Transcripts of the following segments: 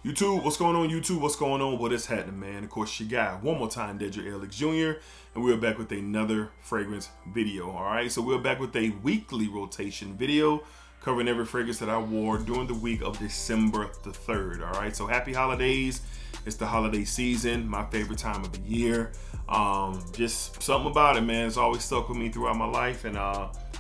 YouTube, what's going on? YouTube, what's going on? What is happening, man? Of course, your guy, one more time, DEDRICKHJR, and we're back with another fragrance video, all right? So we're back with a weekly rotation video covering every fragrance that I wore during the week of December the 3rd, all right? So happy holidays. It's the holiday season, my favorite time of the year. Just something about it, man. It's always stuck with me throughout my life, and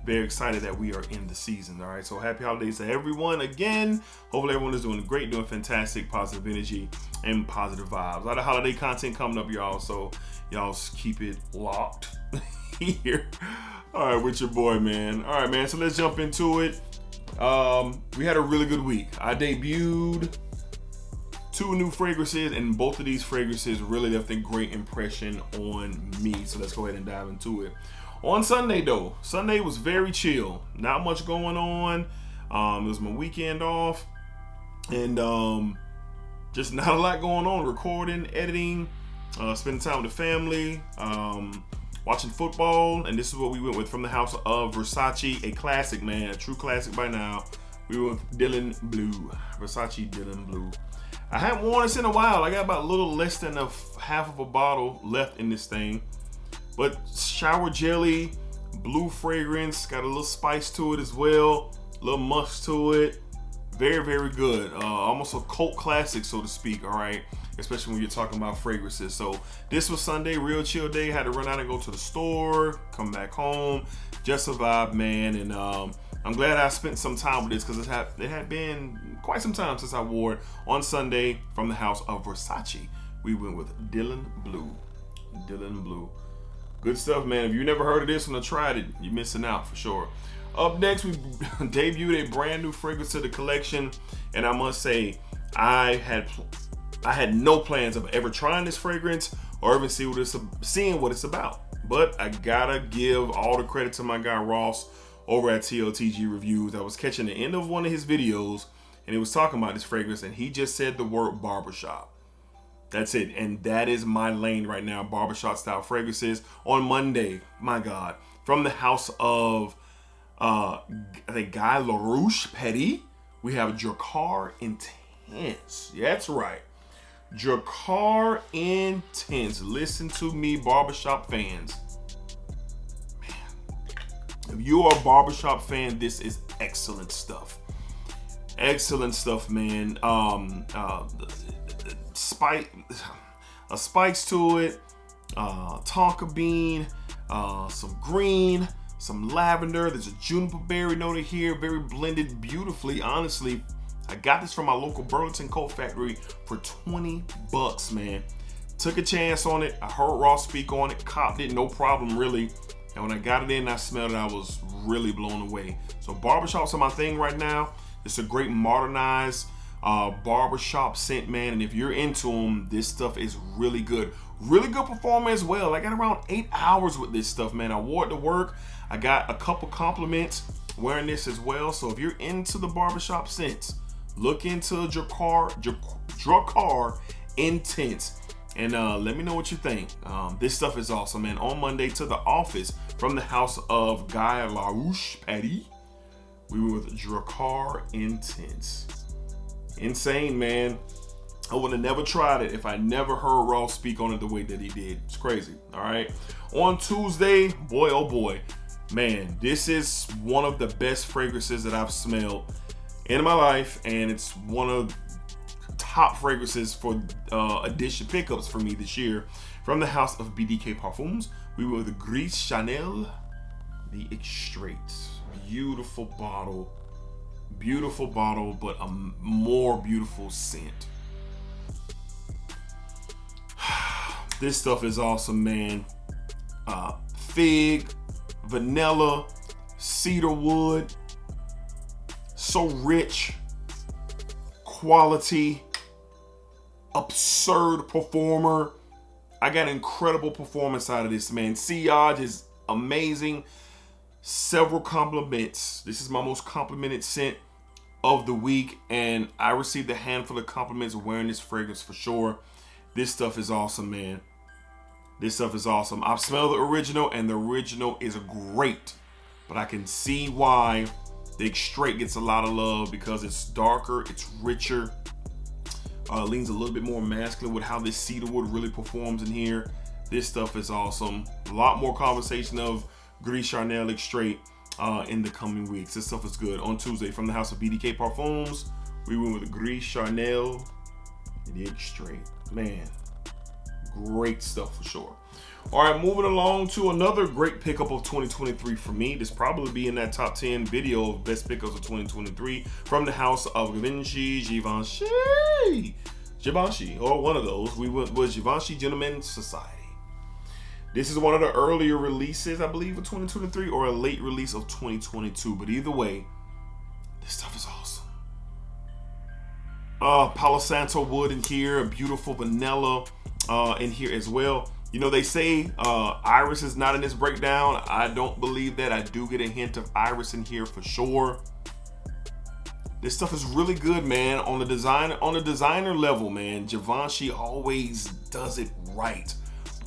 very excited that we are in the season. All right, so happy holidays to everyone again. Hopefully everyone is doing great, doing fantastic, positive energy and positive vibes. A lot of holiday content coming up, y'all, so y'all keep it locked here. All right, with your boy, man. All right, man, so let's jump into it. We had a really good week. I debuted 2 new fragrances, and both of these fragrances really left a great impression on me. So let's go ahead and dive into it. On Sunday though, Sunday was very chill. Not much going on. It was my weekend off, and just not a lot going on. Recording, editing, spending time with the family, watching football, and this is what we went with from the house of Versace, a classic, man, a true classic by now. We went with Dylan Blue, Versace Dylan Blue. I haven't worn this in a while. I got about a little less than half of a bottle left in this thing. But shower jelly, blue fragrance, got a little spice to it as well, a little musk to it. Very, very good. Almost a cult classic, so to speak, all right? Especially when you're talking about fragrances. So this was Sunday, real chill day. Had to run out and go to the store, come back home. Just a vibe, man. And I'm glad I spent some time with this because it had been quite some time since I wore it on Sunday from the house of Versace. We went with Dylan Blue. Dylan Blue. Good stuff, man. If you never heard of this one or tried it, you're missing out for sure. Up next, we debuted a brand new fragrance to the collection, and I must say, I had no plans of ever trying this fragrance or even seeing what it's about. But I gotta give all the credit to my guy Ross over at TLTG Reviews. I was catching the end of one of his videos, and he was talking about this fragrance, and he just said the word barbershop. That's it, and that is my lane right now, barbershop style fragrances. On Monday, my God, from the house of, I think, Guy LaRouche Petty, we have Drakkar Intense. Yeah, that's right, Drakkar Intense. Listen to me, barbershop fans. Man, if you are a barbershop fan, this is excellent stuff. Excellent stuff, man. Spikes to it, tonka bean, some green, some lavender. There's a juniper berry note in here, very blended beautifully. Honestly, I got this from my local Burlington Coat Factory for $20, man. Took a chance on it. I heard Ross speak on it, copped it, no problem really. And when I got it in and I smelled it, I was really blown away. So barbershops are my thing right now. It's a great modernized barbershop scent, man, and if you're into them, this stuff is really good performer as well. I got around 8 hours with this stuff, man. I wore it to work. I got a couple compliments wearing this as well. So if you're into the barbershop scents, look into Drakkar Intense, and let me know what you think. This stuff is awesome, man. On Monday, to the office from the house of Guy LaRouche Petty, we were with Drakkar Intense. Insane, man. I would have never tried it if I never heard Ross speak on it the way that he did. It's crazy. All right. On Tuesday, boy, oh boy, man, this is one of the best fragrances that I've smelled in my life, and it's one of the top fragrances for edition pickups for me this year. From the house of BDK Parfums, we were with the Gris Chanel, the Extrait. Beautiful bottle, but a more beautiful scent. This stuff is awesome, man. Fig, vanilla, cedar wood. So rich, quality, absurd performer. I got incredible performance out of this, man. Sillage is amazing. Several compliments. This is my most complimented scent of the week, and I received a handful of compliments wearing this fragrance for sure. This stuff is awesome, man. This stuff is awesome. I've smelled the original, and the original is great, but I can see why the Extrait gets a lot of love because it's darker, it's richer, leans a little bit more masculine with how this cedarwood really performs in here. This stuff is awesome. A lot more conversation of Guerlain Extrait in the coming weeks. This stuff is good. On Tuesday, from the house of BDK Parfums, we went with Guerlain Extrait. Man, great stuff for sure. All right, moving along to another great pickup of 2023 for me. This probably be in that top 10 video of best pickups of 2023 from the house of Givenchy, or one of those. We went with Givenchy Gentleman Society. This is one of the earlier releases, I believe, of 2023, or a late release of 2022. But either way, this stuff is awesome. Palo Santo wood in here, a beautiful vanilla in here as well. You know, they say iris is not in this breakdown. I don't believe that. I do get a hint of iris in here for sure. This stuff is really good, man. On the designer level, man, Givenchy always does it right.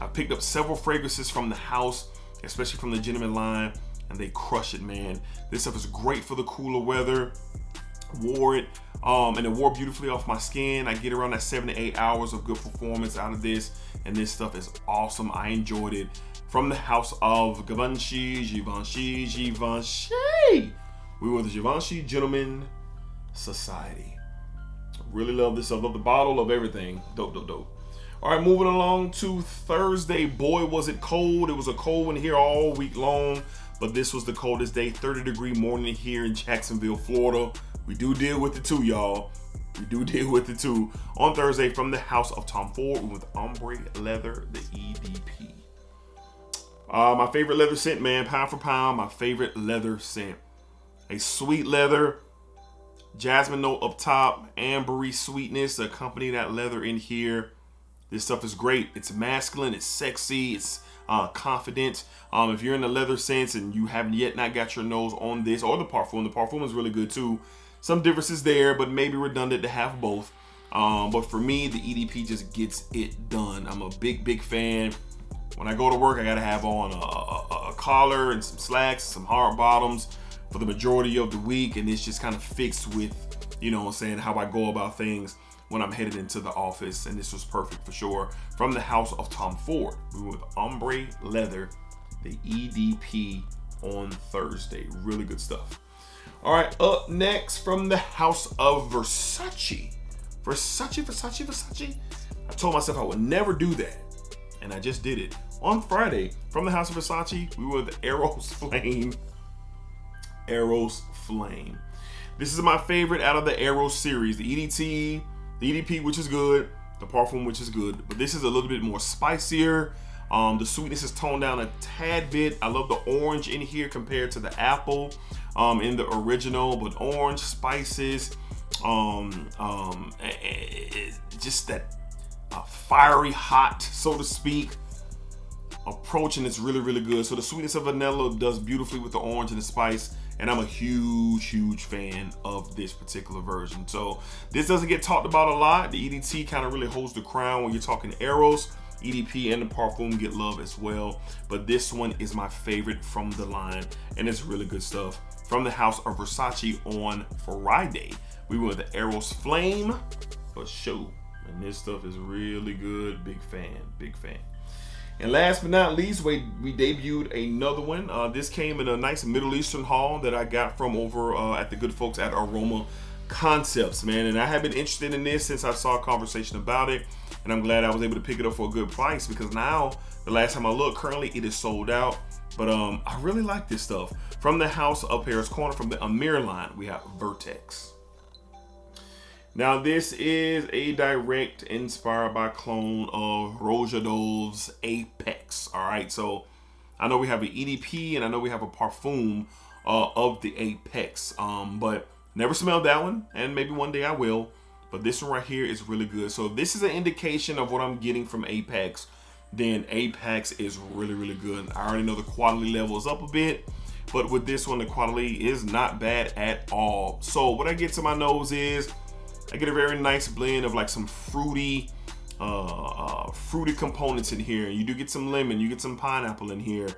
I picked up several fragrances from the house, especially from the Gentleman line, and they crush it, man. This stuff is great for the cooler weather. Wore it, and it wore beautifully off my skin. I get around that 7 to 8 hours of good performance out of this, and this stuff is awesome. I enjoyed it. From the house of Givenchy. We were the Givenchy Gentleman Society. Really love this stuff. Love the bottle, love everything. Dope. All right, moving along to Thursday. Boy, was it cold. It was a cold one here all week long, but this was the coldest day. 30-degree morning here in Jacksonville, Florida. We do deal with it too, y'all. We do deal with it too. On Thursday, from the house of Tom Ford with Ombre Leather, the EDP. My favorite leather scent, man, pound for pound, my favorite leather scent. A sweet leather, jasmine note up top, ambery sweetness to accompany that leather in here. This stuff is great. It's masculine, it's sexy, it's confident. If you're in the leather sense and you haven't yet not got your nose on this, or the parfum is really good too. Some differences there, but maybe redundant to have both. But for me, the EDP just gets it done. I'm a big fan. When I go to work, I gotta have on a collar and some slacks, some hard bottoms for the majority of the week, and it's just kind of fixed with, you know what I'm saying, how I go about things when I'm headed into the office, and this was perfect for sure. From the house of Tom Ford, we were with Ombre Leather, the EDP on Thursday. Really good stuff. All right, up next, from the house of Versace. Versace. I told myself I would never do that, and I just did it. On Friday, from the house of Versace, we were the AOS Flame. This is my favorite out of the AOS series. The EDT, the EDP, which is good, the parfum, which is good, but this is a little bit more spicier. The sweetness is toned down a tad bit. I love the orange in here compared to the apple in the original, but orange, spices, just that fiery hot, so to speak, approach, and it's really good. So the sweetness of vanilla does beautifully with the orange and the spice, and I'm a huge fan of this particular version. So this doesn't get talked about a lot. The EDT kind of really holds the crown when you're talking AOS. EDP and the parfum get love as well, but this one is my favorite from the line, and it's really good stuff. From the house of Versace on Friday, we went with the AOS Flame for show, and this stuff is really good. Big fan. And last but not least, we debuted another one. This came in a nice Middle Eastern haul that I got from over at the good folks at Aroma Concepts, man. And I have been interested in this since I saw a conversation about it, and I'm glad I was able to pick it up for a good price, because now, the last time I looked, currently it is sold out. But I really like this stuff. From the house of Paris Corner, from the Amir line, we have Vertex. Now this is a direct inspired by clone of Rojadov's Apex. All right, so I know we have an EDP and I know we have a parfum of the Apex, but never smelled that one, and maybe one day I will. But this one right here is really good. So if this is an indication of what I'm getting from Apex, then Apex is really good. I already know the quality level is up a bit, but with this one, the quality is not bad at all. So what I get to my nose is, I get a very nice blend of like some fruity components in here. You do get some lemon, you get some pineapple in here,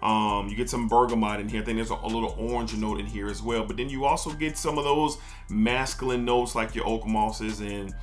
you get some bergamot in here. I think there's a little orange note in here as well. But then you also get some of those masculine notes like your oak mosses and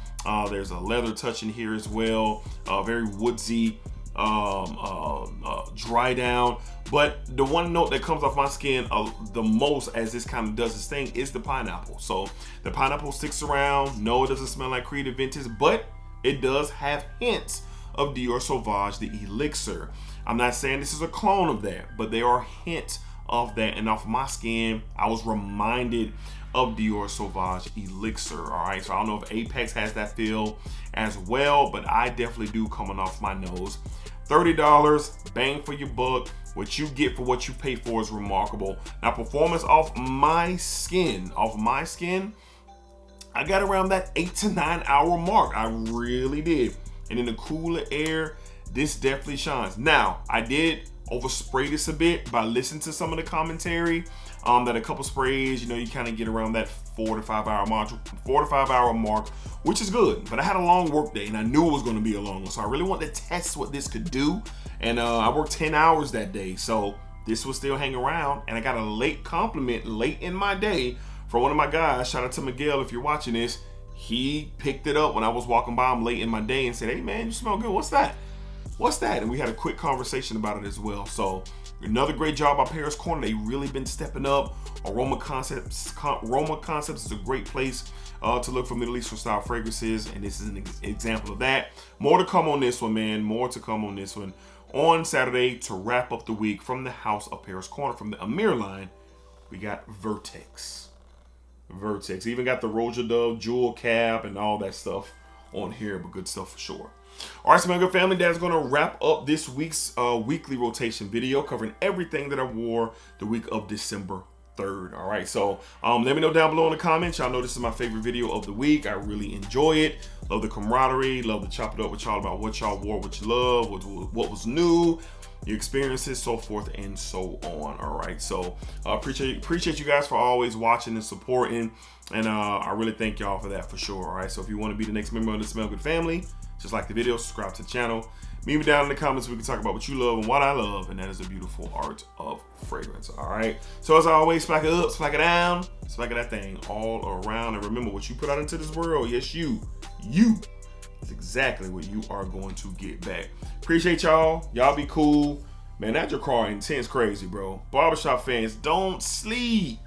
There's a leather touch in here as well. Very woodsy, dry down. But the one note that comes off my skin the most as this kind of does its thing is the pineapple. So the pineapple sticks around. No, it doesn't smell like Creative Vintage, but it does have hints of Dior Sauvage, the Elixir. I'm not saying this is a clone of that, but there are hints of that. And off my skin, I was reminded of Dior Sauvage Elixir. All right, so I don't know if Apex has that feel as well, but I definitely do coming off my nose. $30, bang for your buck. What you get for what you pay for is remarkable. Now, performance off my skin, I got around that 8 to 9 hour mark. I really did. And in the cooler air, this definitely shines. Now, I did overspray this a bit by listening to some of the commentary. That a couple sprays, you know, you kind of get around that 4 to 5 hour mark, which is good. But I had a long work day and I knew it was going to be a long one, so I really wanted to test what this could do. And I worked 10 hours that day, so this will still hang around. And I got a late compliment late in my day from one of my guys. Shout out to Miguel if you're watching this. He picked it up when I was walking by him late in my day and said, "Hey man, you smell good. What's that? What's that?" And we had a quick conversation about it as well. So another great job by Paris Corner. They really been stepping up. Aroma Concepts is a great place to look for Middle Eastern style fragrances, and this is an example of that. More to come on this one, man. More to come on this one. On Saturday, to wrap up the week from the House of Paris Corner, from the Amir line, we got Vertex. Even got the Roja Dove jewel cap and all that stuff on here, but good stuff for sure. All right, so my good family, that's going to wrap up this week's weekly rotation video covering everything that I wore the week of December 3rd. All right, so let me know down below in the comments. Y'all know this is my favorite video of the week. I really enjoy it. Love the camaraderie. Love to chop it up with y'all about what y'all wore, what you love, what was new, your experiences, so forth and so on. All right, so appreciate you guys for always watching and supporting, and I really thank y'all for that for sure. All right, so if you want to be the next member of the Smell Good family, just like the video, subscribe to the channel. Meet me down in the comments. We can talk about what you love and what I love, and that is the beautiful art of fragrance. All right, so as always, smack it up, smack it down, smack that thing all around, and remember, what you put out into this world, yes, you is exactly what you are going to get back. Appreciate y'all. Y'all be cool, man. That your car intense crazy, bro. Barbershop fans, don't sleep.